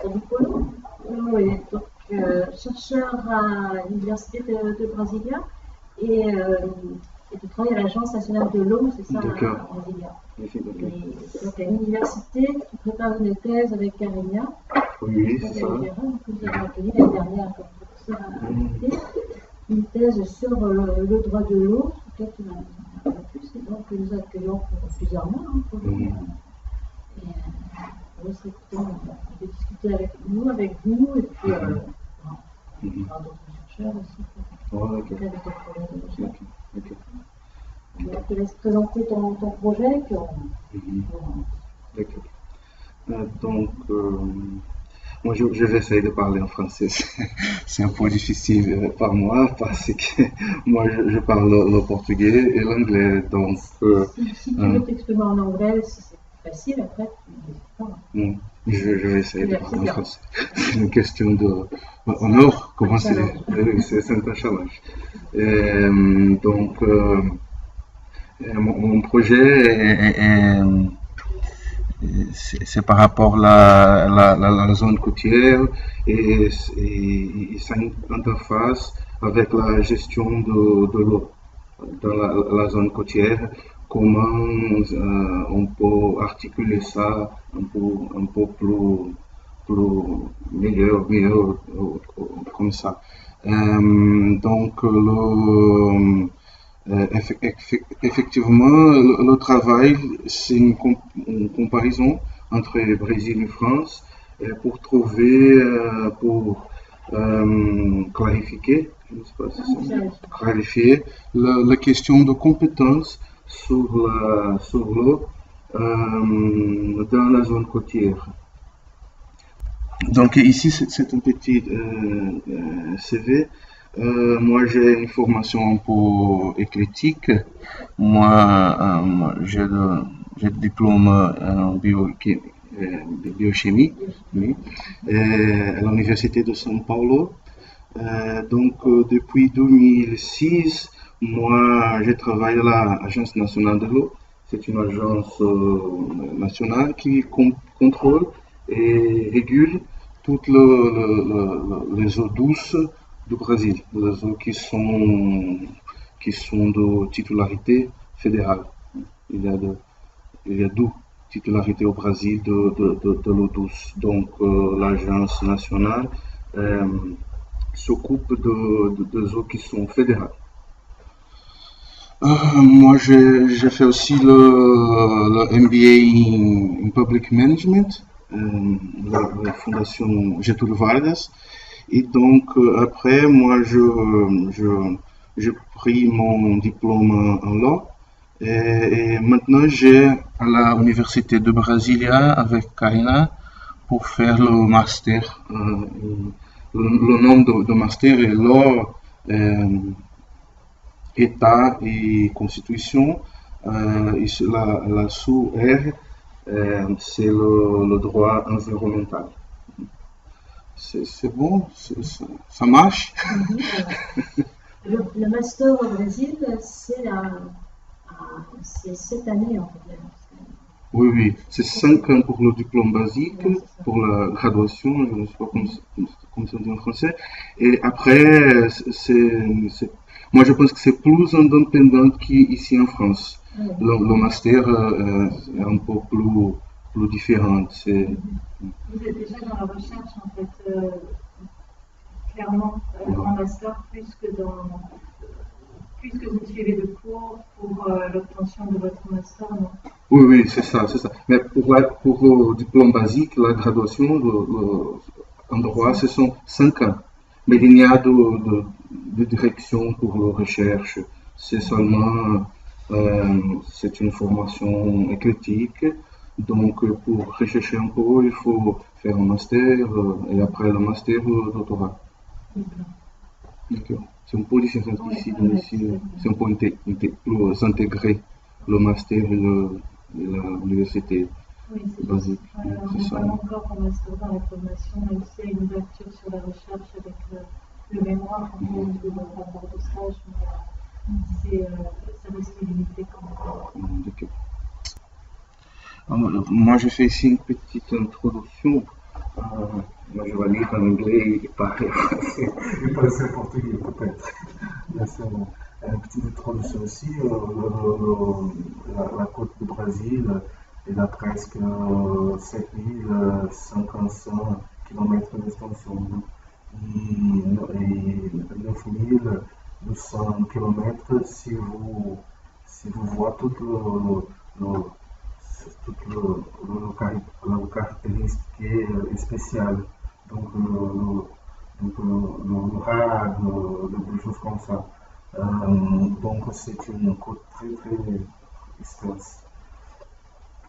Oui, donc chercheur à l'Université de Brasilia et tu travailles à l'Agence nationale de l'eau, c'est ça, D'accord. à Brasilia. Ok. Et donc à l'université, tu prépares une thèse avec Karina. Oui, c'est ça. Que vous avez accueilli l'année dernière comme professeur à l'université. Une thèse sur le droit de l'eau, sur lequel tu m'as un peu plus, et donc nous accueillons pour plusieurs mois. Pour et vous serez content de discuter avec nous, et puis d'autres chercheurs aussi, avec le projet de recherche. Je te laisse présenter ton projet, puis D'accord. Donc, moi, je vais essayer de parler en français. C'est un peu difficile pour moi parce que moi, je parle le portugais et l'anglais. Donc, si tu veux t'exprimer en anglais, c'est facile après. Je vais essayer de parler en français. C'est une question d'honneur. Comment c'est un challenge. Donc, mon projet c'est par rapport à la zone côtière et sa interface avec la gestion de l'eau dans la zone côtière. Comment on peut articuler ça un peu meilleur comme ça. Donc, effectivement, le travail, c'est une comparaison entre le Brésil et France pour trouver, pour clarifier, clarifier la question de compétences sur l'eau dans la zone côtière. Donc ici, c'est un petit CV. Moi, j'ai une formation un peu éclectique. Moi, j'ai le diplôme en biochimie, oui, à l'Université de São Paulo. Donc, depuis 2006, moi, je travaille à l'Agence nationale de l'eau. C'est une agence nationale qui contrôle et régule toutes les eaux douces du Brésil, les eaux qui sont de titularité fédérale. Il y a deux titularités au Brésil de l'eau douce. Donc, l'agence nationale s'occupe de eaux qui sont fédérales. Moi, j'ai fait aussi le MBA in Public Management, la Fondation Getúlio Vargas. Et donc, après, moi, j'ai pris mon diplôme en law. Et maintenant, j'ai à l'Université de Brasilia avec Karina pour faire le master. Le nom de master est law, État et Constitution. La sous-R, c'est le droit environnemental. C'est bon, ça marche. Le master au Brésil, c'est cette année en fait. Oui, c'est 5 ans pour le diplôme basique, pour la graduation, je ne sais pas comment ça dit en français. Et après, moi je pense que c'est plus indépendant qu'ici en France. Le master est un peu plus différent. Vous êtes déjà dans la recherche en fait, clairement, en master, plus que vous suivez de cours pour l'obtention de votre master, non? Oui, c'est ça. Mais pour le diplôme basique, la graduation en droit, ce sont 5 ans. Mais il n'y a de direction pour la recherche. C'est seulement, c'est une formation éclectique. Donc, pour rechercher un peu, il faut faire un master et après le master, le doctorat. D'accord. C'est un peu différent ici. C'est un peu plus intégré le master et l'université basique. C'est ça. On pas encore en master dans la formation, même s'il y a une ouverture sur la recherche avec le mémoire au niveau de notre rapport de stage, mais ça reste limité quand même. D'accord. Moi, je fais ici une petite introduction Moi, je vais lire en anglais et parler français. Et passer en portugais, peut-être. Là, c'est une petite introduction aussi. La côte du Brésil, elle a presque 7500 km d'extension. Et 9200 km si vous voyez toute le caractéristique spéciale. Donc, le rad, des choses comme ça. Donc, c'est une côte très très extense.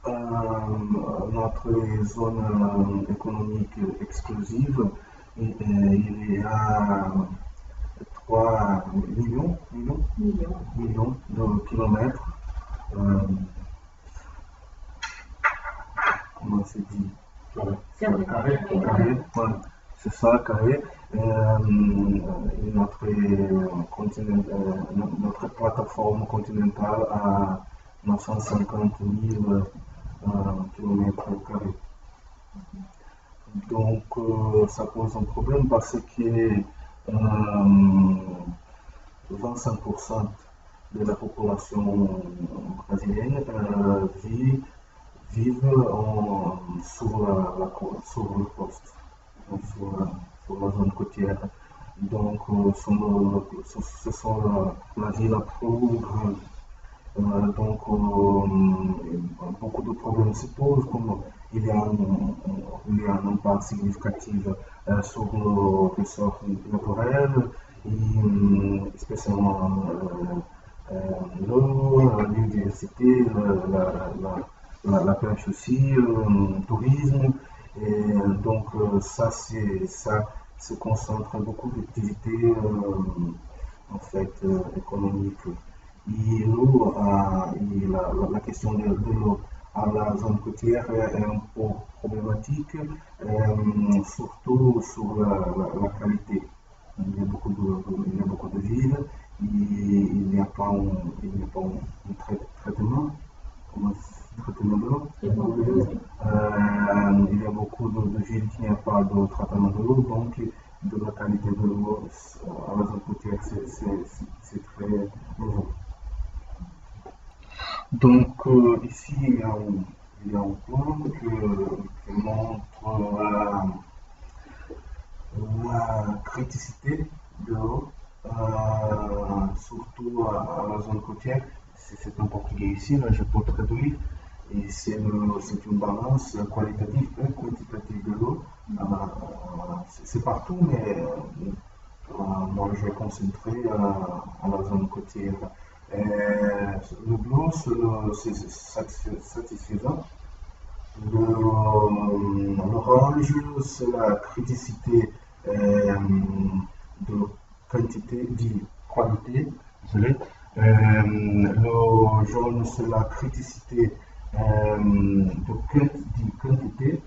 Notre zone économique exclusive, il y a 3 millions de kilomètres. Comment c'est dit? Carré. Ouais, c'est ça, carré. Notre plateforme continentale a 950 000 km². Donc, ça pose un problème parce que 25% de la population brésilienne vivent sur le poste, sur la zone côtière. Donc, ce sont la ville la plus grande. Donc, beaucoup de problèmes se posent, comme il y a un impact significatif sur le ressort naturel, et spécialement l'eau, la biodiversité, la pêche aussi, le tourisme. Et donc, ça se concentre beaucoup d'activités en fait économiques. Et l'eau, la question de l'eau à la zone côtière est un peu problématique, surtout sur la qualité. Il y a beaucoup de villes et il n'y a pas un traitement. Traitement de l'eau. Il y a beaucoup de villes qui n'ont pas de traitement de l'eau, donc de la qualité de l'eau à la zone côtière, c'est très nouveau. Donc ici il y a un plan qui montre la criticité de l'eau, surtout à la zone côtière. C'est en portugais ici, là je peux traduire. Et c'est une balance qualitative et quantitative de l'eau. C'est partout, mais moi je vais concentrer à la zone côtière. Le bleu, c'est satisfaisant. L'orange, c'est la criticité de quantité, de qualité. Désolé. Le jaune, c'est la criticité de quantité.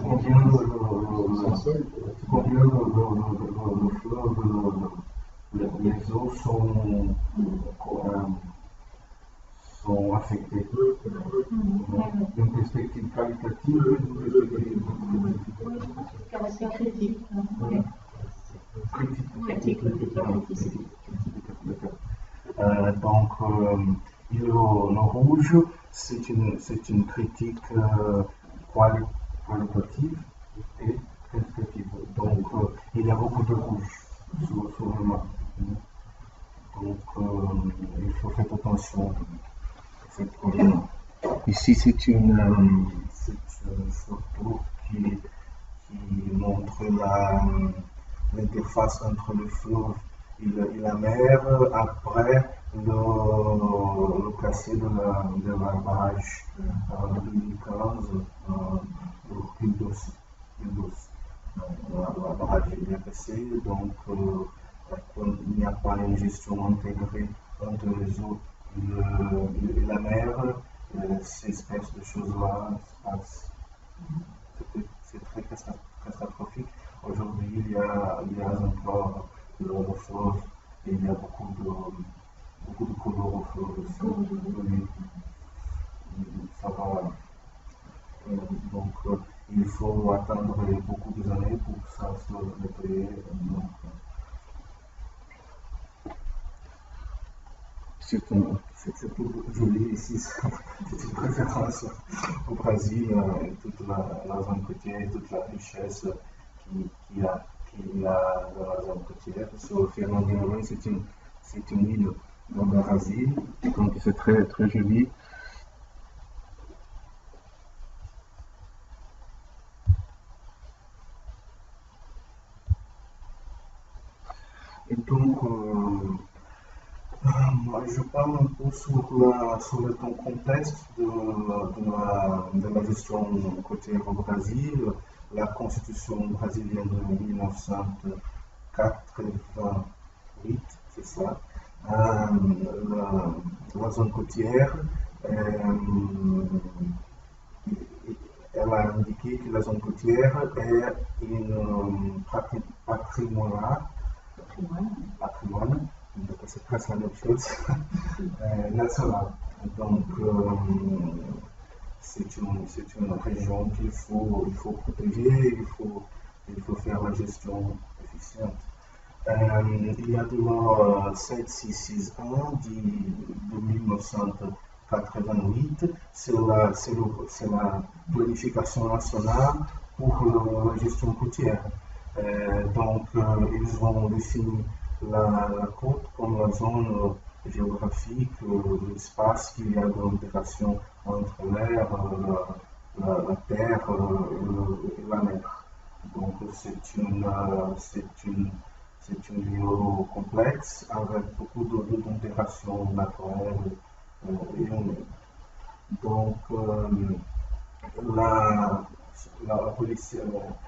Combien le fleuve, les eaux sont affectées. D'une perspective qualitative, critique. Donc, le rouge, c'est une critique qualitative et quantitative. Donc, il y a beaucoup de rouge sur le map. Donc, il faut faire attention à cette problème. Ici, c'est une photo qui montre l'interface entre le fleuve et la mer après le cassé de la barrage en 2015, le Rio Doce. La barrage est bien cassée, donc quand il n'y a pas une gestion intégrée entre les eaux et la mer, ces espèces de choses-là se passent. C'est très catastrophique. Aujourd'hui, il y a encore le fleuve et il y a beaucoup de couleurs au fleuve aussi. Ça va Donc, il faut attendre beaucoup d'années pour que ça se nettoyer. C'est tout joli ici, c'est une préférence au Brésil, toute la zone côtière, toute la richesse qu'il y a dans la zone côtière. Sur Fernandinho, c'est une île dans le Brésil, Donc c'est très, très joli. Et donc, moi, je parle un peu sur le contexte de la gestion côtière au Brésil, la constitution brésilienne de 1988, c'est ça. La zone côtière, elle a indiqué que la zone côtière est une patrimoine, donc c'est presque la même chose, national. Donc, c'est une région qu'il faut protéger, il faut faire la gestion efficiente. Il y a de loi 7661 de 1988, c'est la planification nationale pour la gestion côtière. Donc, ils ont défini la côte comme la zone géographique, l'espace qu'il y a de l'interaction entre l'air, la terre et la mer. Donc, c'est une lieu complexe avec beaucoup d'interactions naturelles et humaines. Donc, la police,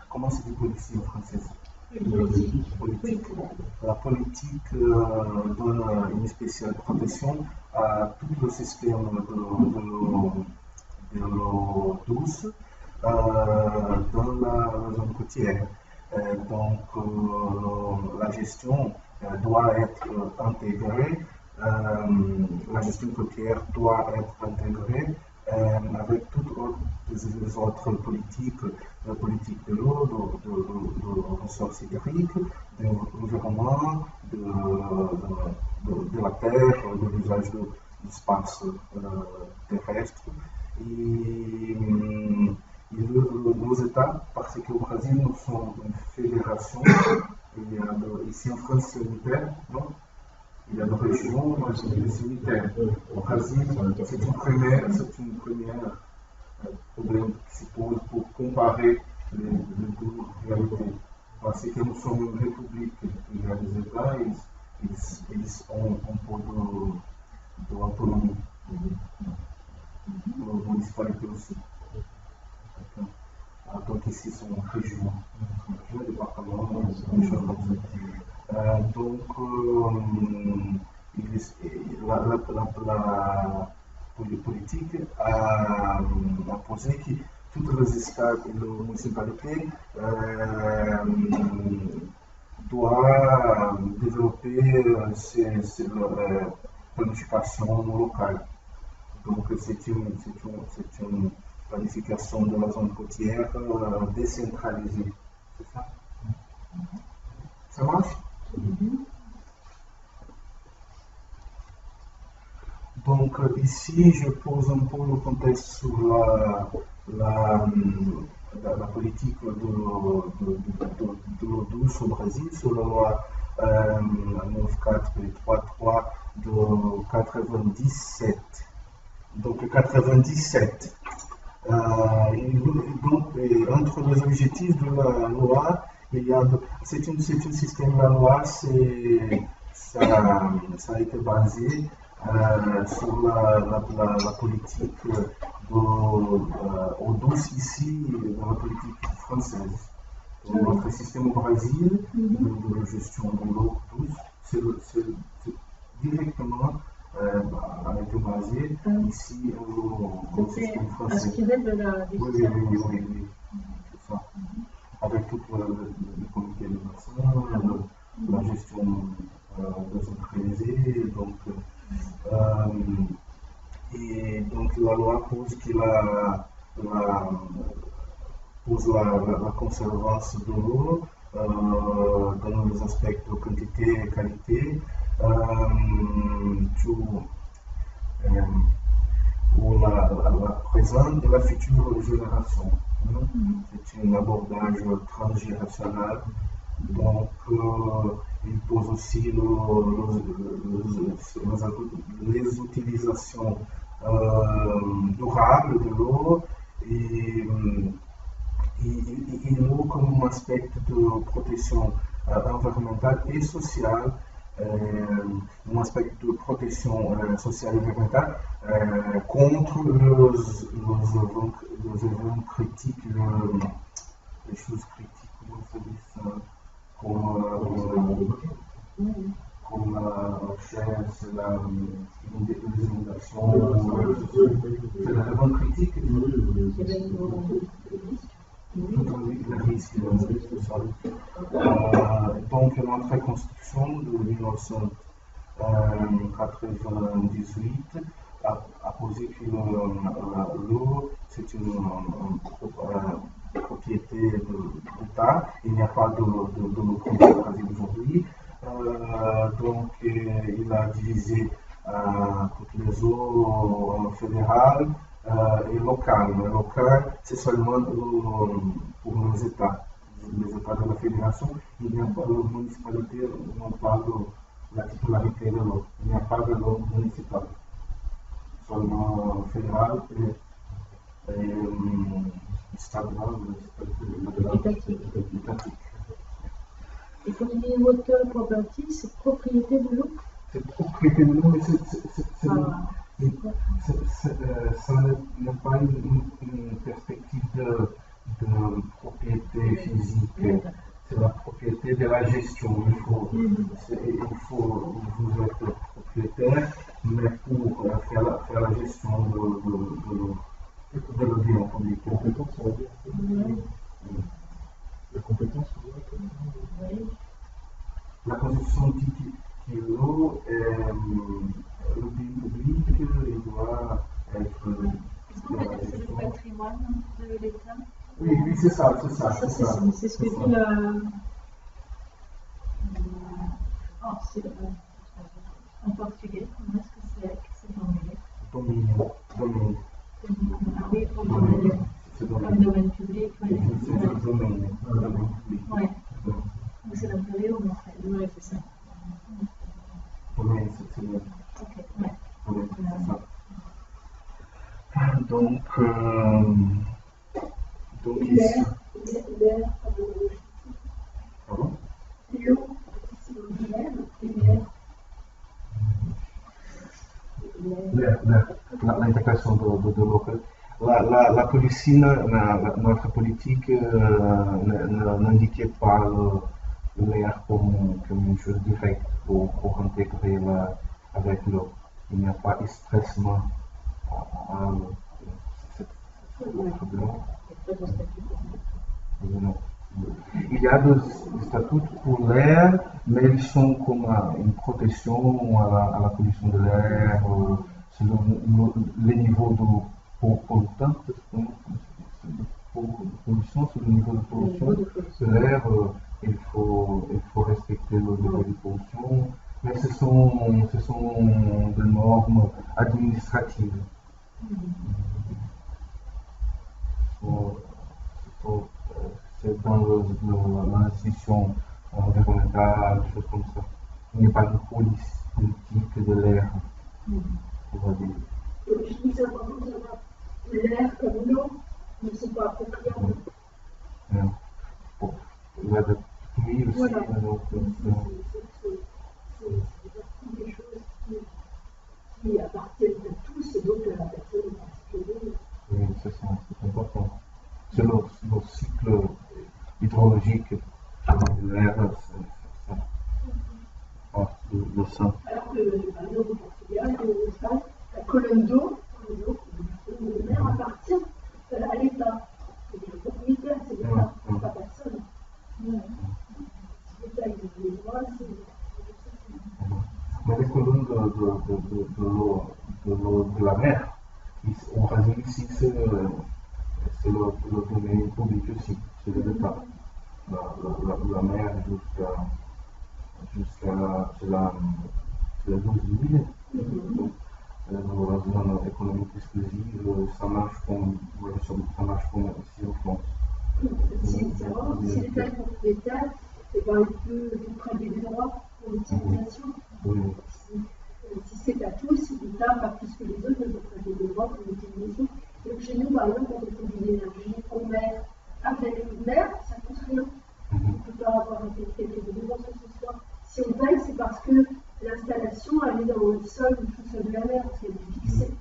comment c'est dit politique en français? Politique. La politique donne une spéciale protection à tout le système de l'eau douce dans la zone côtière. Donc, la gestion doit être intégrée, la gestion côtière doit être intégrée avec toutes les autres politiques, la politique de l'eau, de ressources hydriques, de l'environnement, de la terre, de l'usage de l'espace terrestre. Et nos États, parce qu'au Brésil, nous sommes une fédération, ici en France, c'est unitaire, non? Il y a des régions, c'est unitaire. Au Brésil, c'est une première problème qui se pose pour comparer les deux réalités. Parce que nous sommes une république, il y a des États, ils ont un peu d'autonomie. La municipalité aussi. Donc ici, c'est une région, département, des choses comme ça. Donc, la politique a posé que toutes les États et les municipalités doivent développer leur planification locale. Donc, c'est une planification de la zone côtière décentralisée. C'est ça? Ça marche? Donc, ici, je pose un peu le contexte sur la politique de l'eau douce au Brésil, sur la loi 9433 de 97. Donc, 97. Donc, entre les objectifs de la loi, c'est un système, la loi, ça a été basé sur la politique eau douce ici, dans la politique française. Notre système au Brésil de gestion de l'eau douce, c'est directement a été basé ici au système français. Inspiré de la Oui, c'est ça. Avec tout le comité de bassin, la gestion décentralisée, et donc la loi pose que pose la conservance de l'eau dans les aspects de quantité et qualité, ou la présente et la future génération. C'est un abordage transgénérationnel. Donc, il pose aussi les utilisations durables de l'eau et l'eau comme un aspect de protection environnementale et sociale, un aspect de protection sociale et environnementale contre les événements critiques, les choses critiques, comment ça dit ça, comme la recherche, les inondations, c'est l'événement critique. Le risque, donc notre constitution de 1998 a posé que l'eau c'est une propriété de l'État, il n'y a pas de l'eau privée aujourd'hui, donc il a divisé toutes les eaux fédérales et locales. Le local, c'est seulement pour les États de la fédération. Il n'y a pas de municipalité, non pas de la titularité de l'eau. Il n'y a pas de l'eau municipale, seulement fédérale et statale, étatique. Et quand il dit water property, c'est propriété de l'eau? C'est propriété de l'eau, mais ça n'est pas une perspective de propriété physique, c'est la propriété de la gestion. Il faut vous être propriétaire, mais pour faire la gestion de l'eau bien public. La compétence, oui. La conception dit que l'eau est le bien public, il doit être. Est-ce qu'on peut dire que c'est le patrimoine de l'État? Oui, c'est ça. C'est ce que dit le. En portugais, comment est-ce que c'est formulé? Dominion. Oui, pour domaine. Comme domaine public, oui. C'est le domaine public. Oui. C'est l'impérium, en fait. Oui, c'est ça. Domaine, c'est le. Ok, oui. Domaine, c'est ça. Donc ici. Pardon? L'eau, c'est l'air. L'intégration de l'eau. La politique, notre politique n'indiquait pas l'air comme une chose directe pour intégrer avec l'eau. Il n'y a pas expressément à l'eau. C'est le problème. Il y a des statuts pour l'air, mais ils sont comme une protection à la pollution de l'air, selon les niveaux de pollution, sur le niveau de pollution de l'air, il faut respecter le niveau de pollution, mais ce sont des normes administratives. C'est dans l'institution environnementale, des choses comme ça. Il n'y a pas de police politique de l'air, on va dire. Je dis ça par contre, l'air comme l'eau ne sont pas appropriables. Il y a de pluie aussi. Voilà. Donc, c'est des choses qui appartiennent à tous et donc à la personne en particulier. oui, c'est ça, c'est important. C'est le cycle hydrologique de l'air, c'est ça. Le sang. Alors que, par exemple, au Portugal, la colonne d'eau, de mer appartient à l'État. C'est le propriétaire, c'est l'État, c'est pas personne. Si l'État il a des droits, c'est. Mais les colonnes de l'eau de la mer, au Brésil ici, c'est le domaine public aussi, c'est l'État. La mer jusqu'à la 12 000. Donc, dans la zone économique exclusive, ça marche comme ici en France. Si l'État est propriétaire, eh ben, il peut vous prêter des droits pour l'utilisation. Oui. Si c'est à tous, l'État, pas plus que les autres, peut vous prêter des droits pour l'utilisation. Donc chez nous, par exemple, quand on produit de l'énergie en mer, avec une mer, ça ne coûte rien. On ne peut pas avoir quelques dépenses ce soir. Si on paye, c'est parce que l'installation, elle est dans le sol ou tout sol de la mer, parce qu'elle est fixée.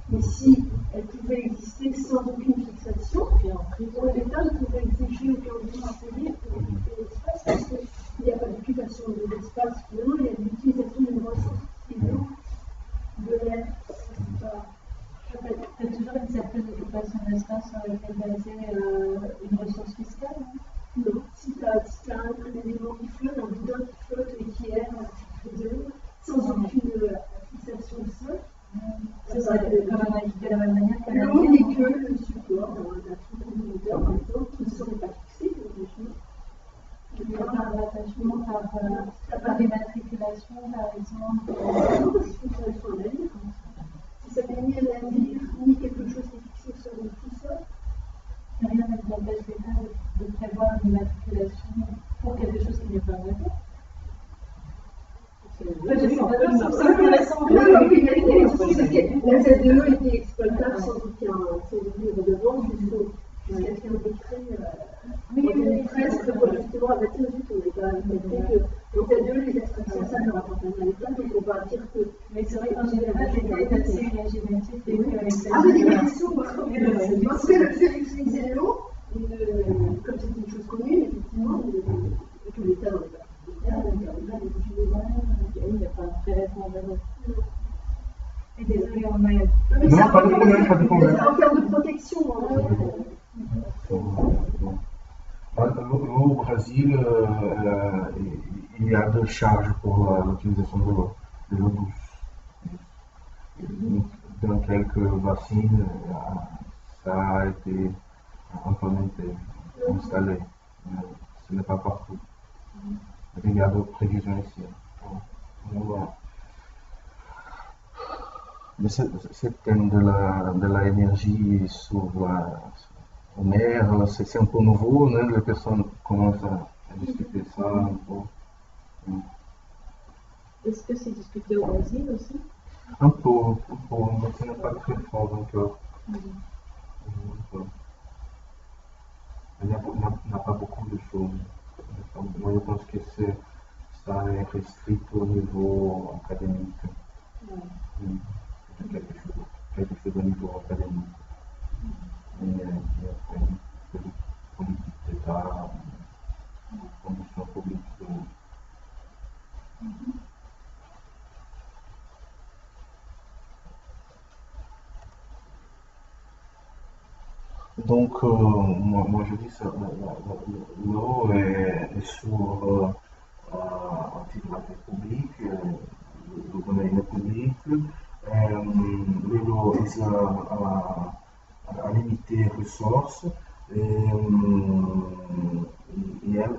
Mais si elle pouvait exister sans aucune fixation, l'État ne pouvait exiger aucun utilisé pour occuper l'espace, parce qu'il n'y a pas d'occupation de l'espace, finalement, il y a l'utilisation d'une ressource qui est l'eau, de l'air. Il y a toujours une certaine occupation de l'espace sur laquelle baser une ressource fiscale. Non, si tu as un élément qui flotte, un boudin qui flotte et qui erre sans aucune fixation au sol, Ça serait quand même indiqué de la même manière que l'eau n'est que le support d'un truc moteur, par exemple, qui ne serait pas fixé, il y a pas un rattachement par immatriculation, par exemple. Si ça n'est ni un navire, ni quelque chose qui est fixé au sol tout seul, Rien n'empêche l'État de prévoir une immatriculation pour quelque chose qui n'est pas vrai. la ZDE était exploitable sans aucun redevance jusqu'à ce qu'un décret en 2013 prévoit justement à bâtir du tout. On n'est pas que en ZDE, les extractions, ça ne rapporte rien à l'État, donc on va dire que. Mais c'est vrai qu'en général, l'État est assez imaginatif et que ah oui, des questions, parce que le fait d'utiliser l'eau, comme c'est une chose commune, effectivement, que l'État n'en est pas. il n'y a pas de prélèvement de l'eau. Et désolé, on a. Non, pas de problème, pas de problème. En termes de protection. L'eau au Brésil, il y a deux charges pour l'utilisation de l'eau douce. Dans quelques bassines, ça a été implémenté, installé. Ce n'est pas partout. Il y a d'autres prévisions ici. Voilà. Mais ce thème de l'énergie sur la mer, c'est un peu nouveau, hein? Les personnes commencent à discuter ça un peu. Est-ce que c'est discuté au Brésil aussi? Un peu, mais ce n'est pas très fort encore. Il n'y a pas beaucoup de choses. Moi, je pense que ça est restreint au niveau académique. Quelque chose au niveau académique. Il y a une politique d'État, condition publique. Donc, moi je dis ça, l'eau est sur un titulaire public, le domaine public. L'eau est à limiter les ressources et elle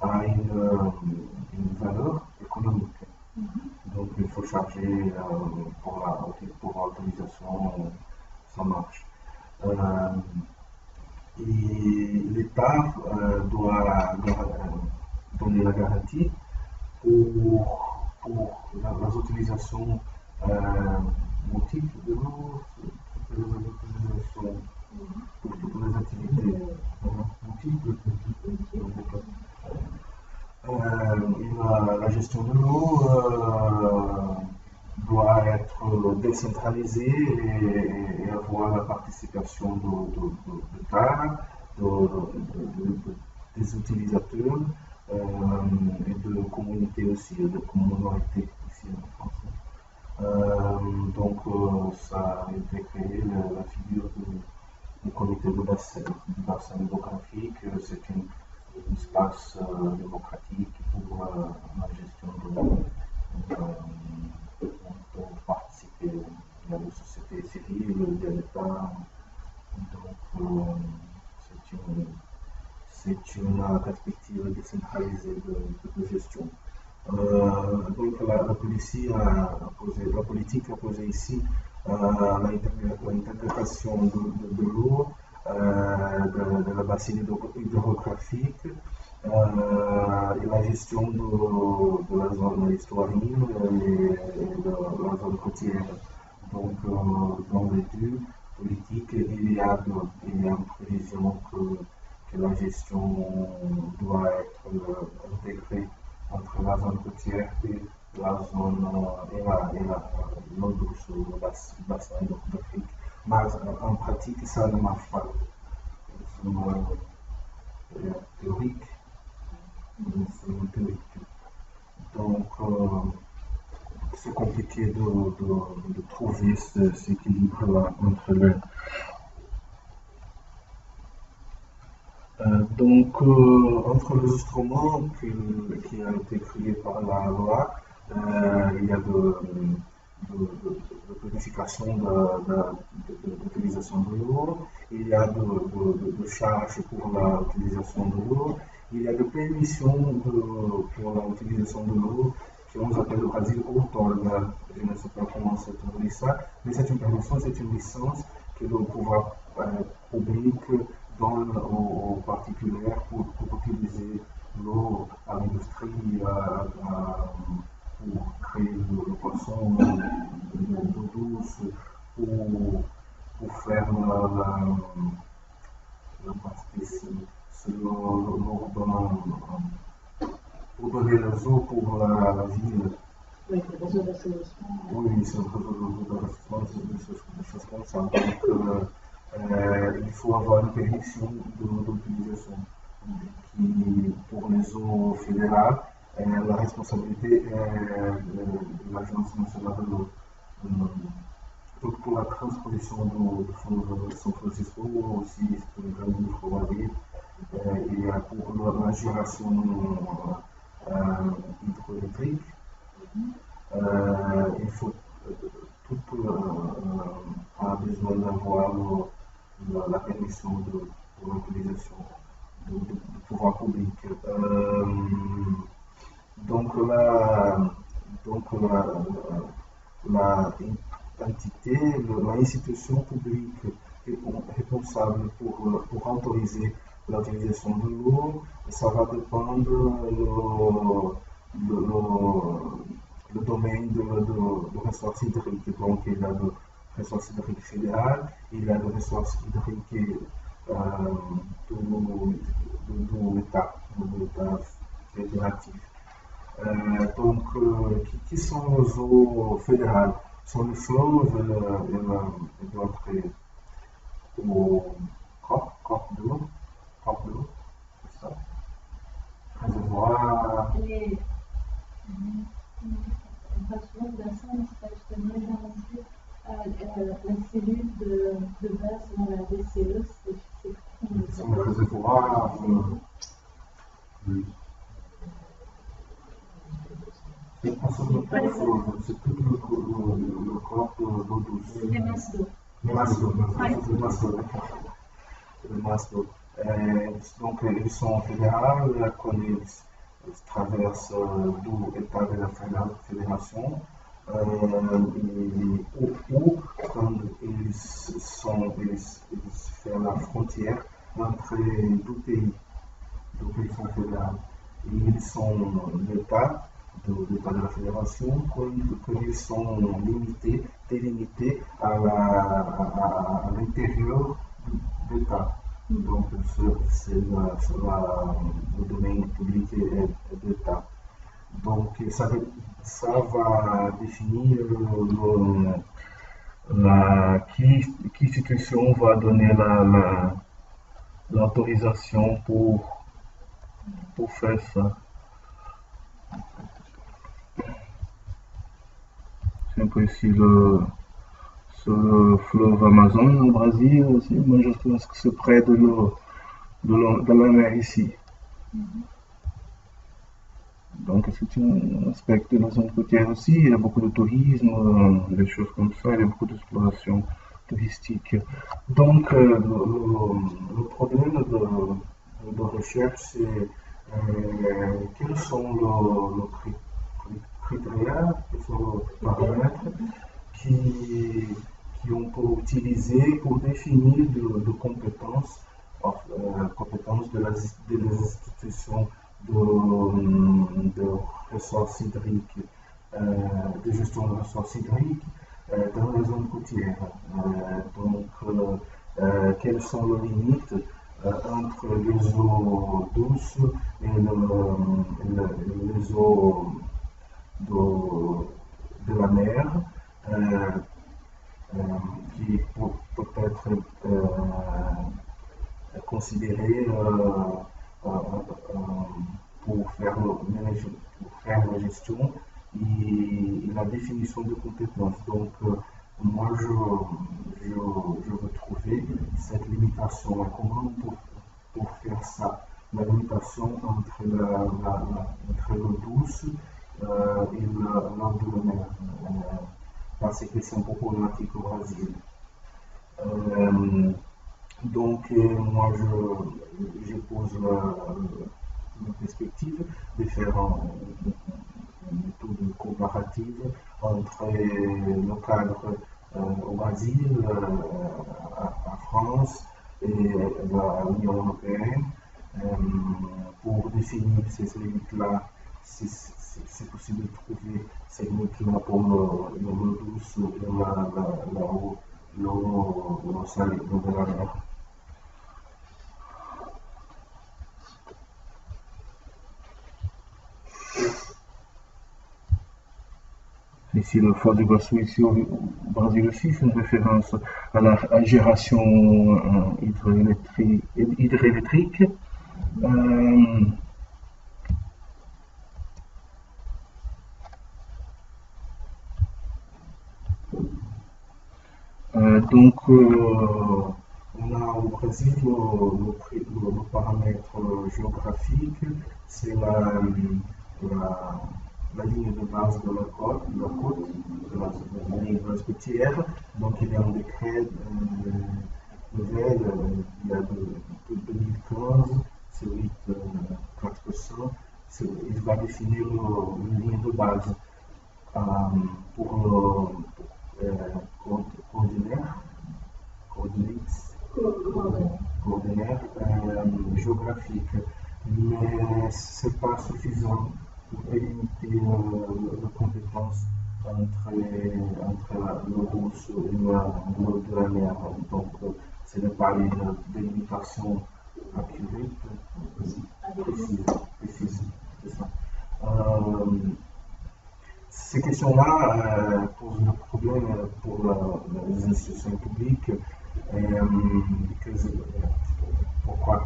a une valeur économique. Donc, il faut charger pour l'autorisation, ça marche. Et l'État doit donner la garantie pour les utilisations multiples de l'eau, pour toutes les activités multiples. La gestion de l'eau doit être décentralisée et avoir la participation de l'État, des utilisateurs et de communautés aussi, de communautés ici en France. Donc ça a été créé la figure du comité de bassin démographique, c'est un espace démocratique pour la gestion de l'eau. Pour participer à la société civile, de l'État, Donc, c'est une perspective décentralisée de gestion. Donc la politique a posé ici l'interprétation de l'eau, de la bassine hydrographique et la gestion de la zone historique et de la zone côtière. Donc dans les deux politiques, il y a une prévision que la gestion doit être intégrée entre la zone côtière et la zone l'eau douce, le bassin hydrographique. Mais en pratique, ça ne marche pas. C'est théorique. Donc, c'est compliqué de trouver cet équilibre-là entre les. Donc, entre les instruments qui ont été créés par la loi, il y a de planification d'utilisation de l'eau, il y a de charges pour l'utilisation de l'eau, il y a de permissions pour l'utilisation de l'eau, qu'on appelle au Brésil outorga. Je ne sais pas comment c'est traduit ça, mais c'est une permission, c'est une licence que le pouvoir public donne aux particuliers pour utiliser l'eau à l'industrie, pour créer le poisson, l'eau douce, pour faire la partie, pour donner les eaux pour la ville. Oui, le réseau d'assainissement. Oui, c'est le réseau d'assainissement, des choses comme ça. Donc, il faut avoir une permission d'utilisation. Pour les eaux fédérales, la responsabilité est de l'Agence nationale de l'eau. Donc pour la transposition du fonds de São Francisco, aussi pour le Grand Livre, et pour la génération hydroélectrique, il faut tout a besoin d'avoir la permission de l'utilisation du pouvoir public. Donc la entité, l'institution publique responsable pour autoriser l'utilisation de l'eau, ça va dépendre le domaine de ressources hydriques. Donc il y a de ressources hydriques fédérales, il y a de ressources hydriques de l'État fédératif. Donc, qui sont les eaux fédérales? Sont les fleuves et d'autres corps d'eau, c'est ça? Réservoir. On parle souvent de bassin, mais c'est pas justement référencé la cellule de base dans la DCE, C'est le réservoir. Oui. C'est tout le corps d'eau douce. les masses d'eau. Les masses d'eau. Donc, ils sont fédérales, quand ils traversent d'où l'État de la fédération, ou quand ils font la frontière entre deux pays sont fédéraux. Et ils sont l'État de la fédération quand ils sont délimités à l'intérieur de l'État. Donc, c'est le domaine public et d'État. Donc, ça va définir qui institution va donner l'autorisation pour faire ça. C'est un peu ici sur le fleuve Amazon au Brésil aussi. Moi, je pense que c'est près de la mer ici. Donc, c'est un aspect de la zone côtière aussi. Il y a beaucoup de tourisme, des choses comme ça. Il y a beaucoup d'exploration touristique. Donc, le problème de recherche, c'est quels sont les critères, quels sont les paramètres qui on peut utiliser pour définir de compétences, compétences de les institutions de ressources hydriques, de gestion de ressources hydriques dans les zones côtières. Donc, quelles sont les limites entre les eaux douces et les eaux de la mer, qui peut être considérées pour faire la gestion et la définition de compétences. Donc, moi, je veux trouver cette limitation. Comment pour faire ça? La limitation entre l'eau douce et l'eau de la mer, parce que c'est un peu problématique au Brésil. Donc, moi, je pose la perspective de faire une méthode comparative entre le cadre au Brésil, à France et l'Union européenne pour définir ces limites-là. C'est possible de trouver ces limites-là pour l'eau douce et l'eau salée, l'eau de la mer. Ici, le phare du Iguaçu, ici au Brésil aussi, c'est une référence à la génération hydroélectrique. Donc, on a au Brésil le paramètre géographique, c'est la ligne de base de la côte, de la ligne de base côtière. Donc, il y a un décret nouvelle, il y a de 2015, c'est 8.400, il va définir une ligne de base pour coordinaires géographiques, mais ce n'est pas suffisant pour délimiter les compétences entre l'eau douce et l'eau de la mer. Donc, ce n'est pas une délimitation accurate, précise. C'est ça. Ces questions-là posent le problème pour les institutions publiques. Pourquoi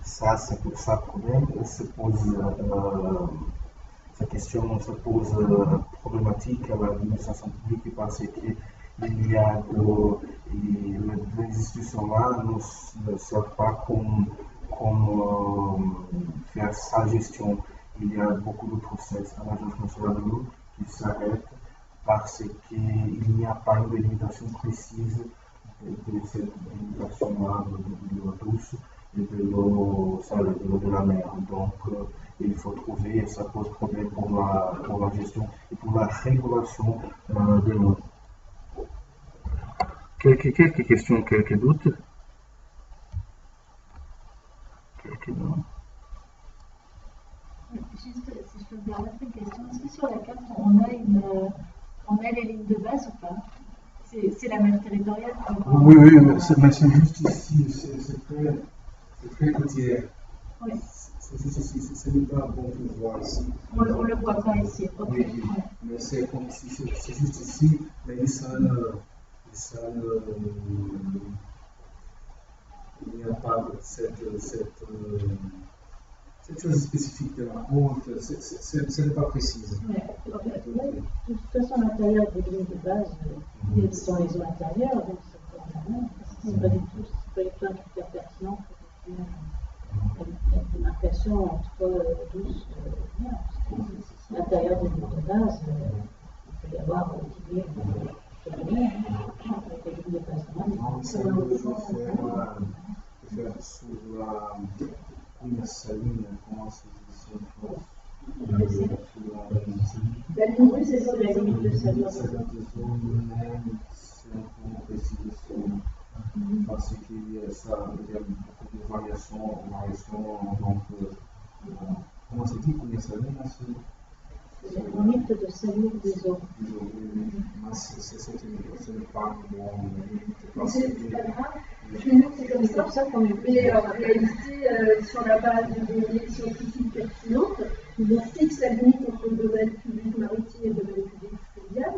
ça, c'est pour ça le problème. Cette question se pose problématique à l'administration publique parce qu'il y a les institutions-là ne savent pas comment faire sa gestion. Il y a beaucoup de process à l'Agence nationale de l'eau qui s'arrêtent parce qu'il n'y a pas une délimitation précise de cette délimitation-là de l'eau douce et de l'eau salée, de l'eau de la mer. Donc, il faut trouver, et ça pose problème pour la gestion et pour la régulation de l'eau. Quelques questions, quelques doutes? Juste, si je peux me permettre une question, est-ce que sur la carte, on a les lignes de base ou pas? C'est la mer territoriale? Oui, mais c'est juste ici, c'est très côtière. Oui. C'est juste ici, ce n'est pas bon pour voir ici. On ne le voit pas ici. Okay. Oui, mais c'est comme si c'est juste ici, mais il n'y a pas cette chose spécifique de la côte, ce n'est pas précis. De toute façon, à l'intérieur des lignes de base, ils sont les eaux intérieures, donc ce n'est pas du tout un critère pertinent pour la démarcation entre douce et mer. À l'intérieur des lignes de base, il peut y avoir faire sur la cunha salina, comment se dit en France? La ligne rouge, c'est sur la limite de Salina. C'est un peu précis parce qu'il y a beaucoup de variations, donc comment se dit cunha salina? C'est la limite de salure des eaux. Ce n'est pas bon. C'est pas grave. Chez nous, c'est comme ça. Mais en réalité, sur la base de données scientifiques pertinentes, on fixe la limite entre le domaine public maritime et le domaine public fluvial.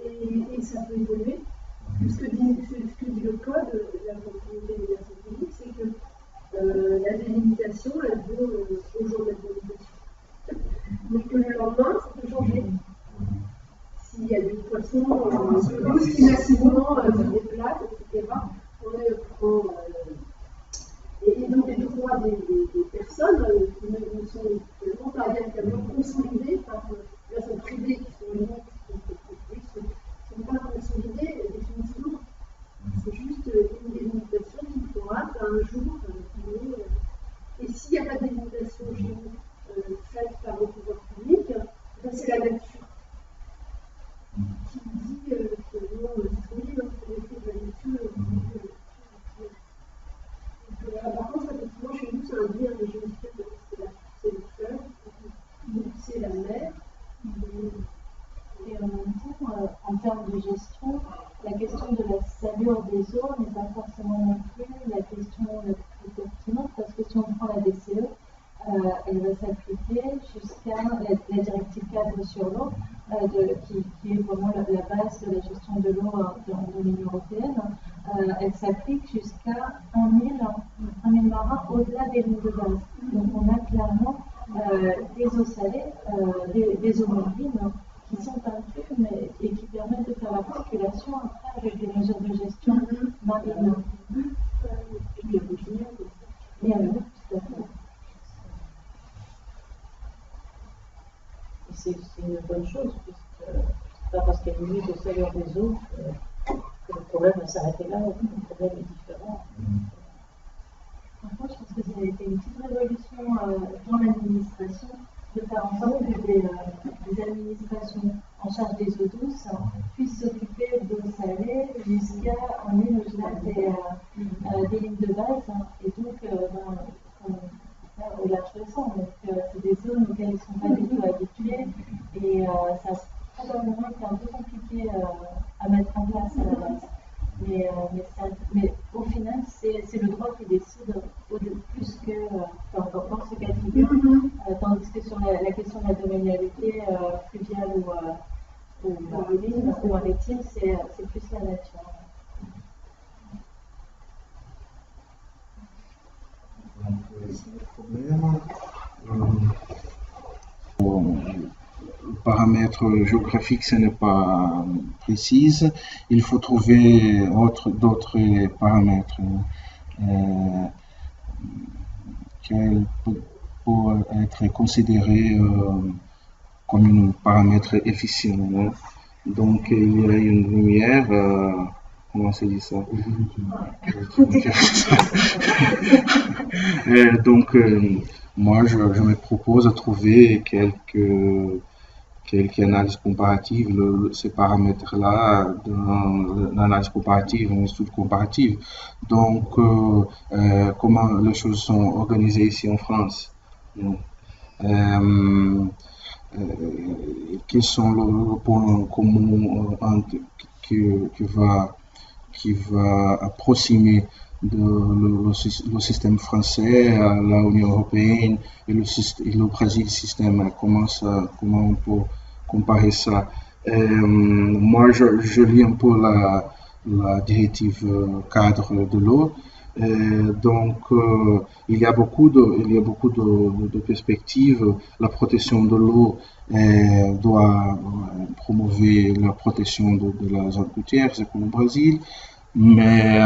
Et ça peut évoluer. Ce que dit le code de la propriété des biens publics, c'est que la délimitation, elle vaut au jour de la délimitation. Donc que le lendemain, ça peut changer. S'il y a des poissons, qui massivement se déplacent, etc. Et donc les droits des personnes ne sont pas véritablement consolidés par les personnes privées qui sont limites ne sont pas consolidées définitivement. C'est juste une délimitation qu'il faudra un jour. Et s'il n'y a pas de délimitation chez nous faite par le pouvoir public, c'est la nature qui dit que non, c'est trop libre, c'est l'effet de la nature. Par contre, effectivement, chez nous, ça induit un régime fiscal, c'est le fleuve, c'est la mer. Et en même temps, en termes de gestion, la question de la salure des eaux n'est pas forcément non plus la question la plus pertinente, parce que si on prend la DCE, elle va s'appliquer jusqu'à la directive cadre sur l'eau, qui est vraiment la base de la gestion de l'eau de l'Union européenne. Elle s'applique jusqu'à 1 000 marins au-delà des lignes de base. Donc on a clairement des eaux salées, des eaux marines qui sont inclus et qui permettent de faire l'articulation après avec des mesures de gestion marine. Et alors, tout à fait. C'est une bonne chose, puisque c'est pas parce qu'il y a une limite de salure des eaux que le problème va s'arrêter là, le problème est différent. Par contre, je pense que ça a été une petite révolution dans l'administration de faire en sorte que des administrations en charge des eaux douces puissent s'occuper d'eau salée jusqu'à 1 000 au-delà des lignes de base. Et donc, au large récent, donc c'est des zones auxquelles ils ne sont pas du tout habitués et ça a probablement été un peu compliqué à mettre en place à la base. Mais au final, c'est le droit qui décide plus que dans ce cas de figure, tandis que sur la question de la domanialité fluviale ou maritime, c'est plus la nature. Donc, c'est le problème. Le paramètre géographique, ce n'est pas précis. Il faut trouver d'autres paramètres qui peuvent être considérés comme un paramètre efficient. Donc, il y a une lumière. Comment se dit ça? Donc, moi, je me propose de trouver quelques analyses comparatives, ces paramètres-là, dans l'analyse comparative, une étude comparative. Donc, comment les choses sont organisées ici en France? Quels sont les points communs qui va approximer le système français à l'Union européenne et le Brésil système. Comment on peut comparer ça? Moi, je lis un peu la directive cadre de l'eau. Donc, il y a beaucoup de perspectives. La protection de l'eau doit promouvoir la protection de la zone côtière, c'est comme au Brésil. Mais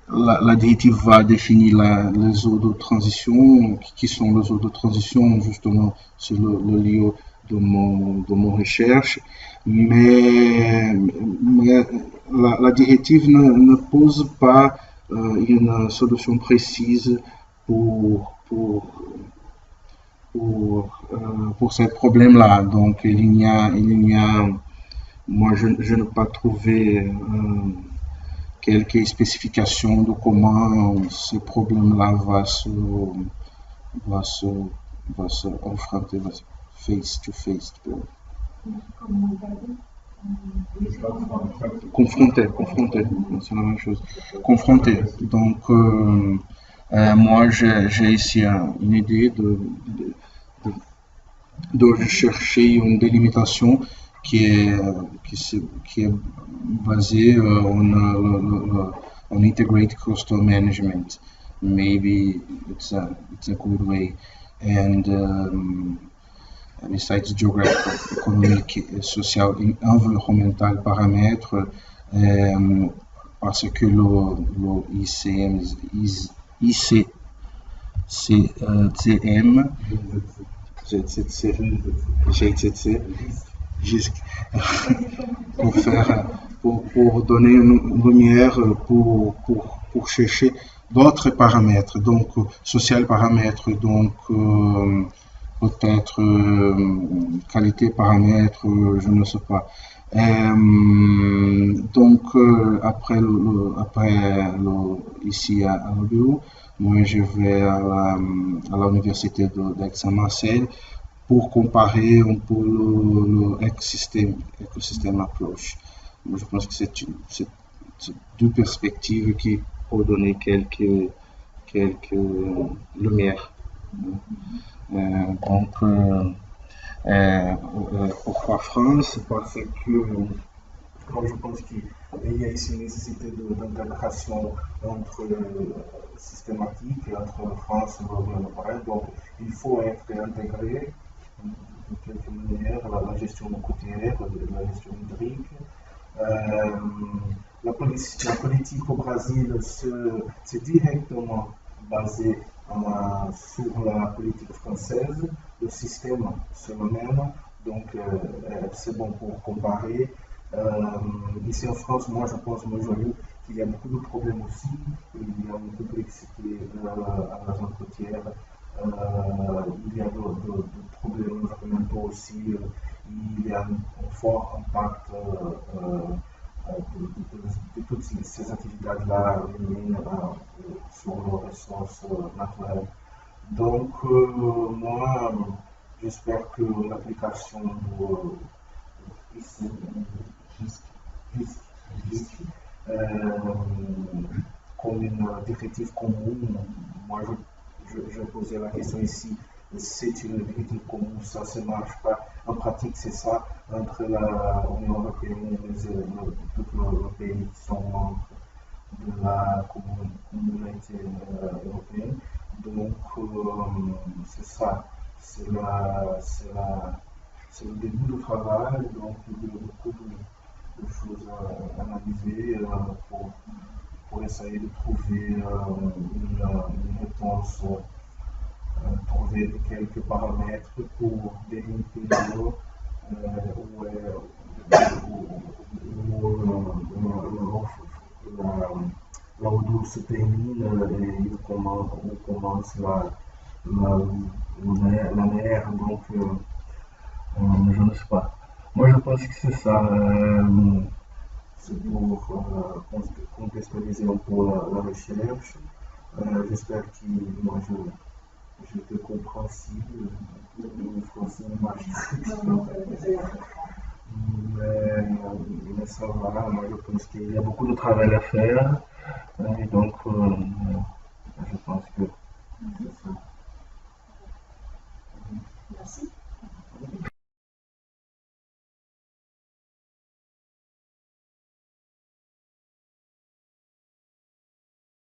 la directive va définir les eaux de transition, qui sont les eaux de transition, justement, c'est le lieu de mon recherche, mais la directive ne pose pas une solution précise pour ce problème-là. Donc, moi, je n'ai pas trouvé quelques spécifications de comment ce problème-là va se affronter face to face. Confronter, c'est la même chose. Confronter. Donc, moi, j'ai ici une idée de chercher une délimitation qui est basée on integrated coastal management. Maybe it's a good way. And besides geographical, economic, social et environnemental paramètres, parce que le ICCM, GZC, pour donner une lumière, pour chercher d'autres paramètres, donc social paramètres, donc peut-être qualité paramètres, je ne sais pas. Donc après ici à l'OBU, moi je vais à l'université d'Aix-en-Marseille pour comparer un peu l'écosystème approach. Je pense que c'est deux perspectives qui peuvent donner quelques lumières. Donc, pourquoi France? Parce que je pense qu'il y a ici une nécessité d'intégration systématique entre France et l'Union européenne. Donc, il faut être intégré de quelque manière la gestion côtière, la gestion hydrique. La politique au Brésil, c'est directement basé sur la politique française. Le système, c'est le même, donc c'est bon pour comparer. Ici en France, moi je pense, qu'il y a beaucoup de problèmes aussi. Il y a une complexité à la zone côtière. Il y a de problèmes environnementaux aussi. Il y a un fort impact de toutes ces activités-là sur les ressources naturelles. Donc, moi, j'espère que l'application comme une directive commune, moi, je posais la question ici, c'est une directive commune, ça ne marche pas. En pratique, c'est ça, entre l'Union européenne et les pays qui sont membres de la communauté européenne. Donc, c'est ça, c'est le début du travail, donc il y a beaucoup de choses à analyser pour essayer de trouver une réponse, trouver quelques paramètres pour délimiter là où l'eau se termine et où commence la mer, donc je ne sais pas. Moi je pense que c'est ça, c'est pour contextualiser un peu la recherche. J'espère que moi j'étais compréhensible, le français ne marche pas. Mais ça va, moi je pense qu'il y a beaucoup de travail à faire, et donc je pense que c'est ça. Merci.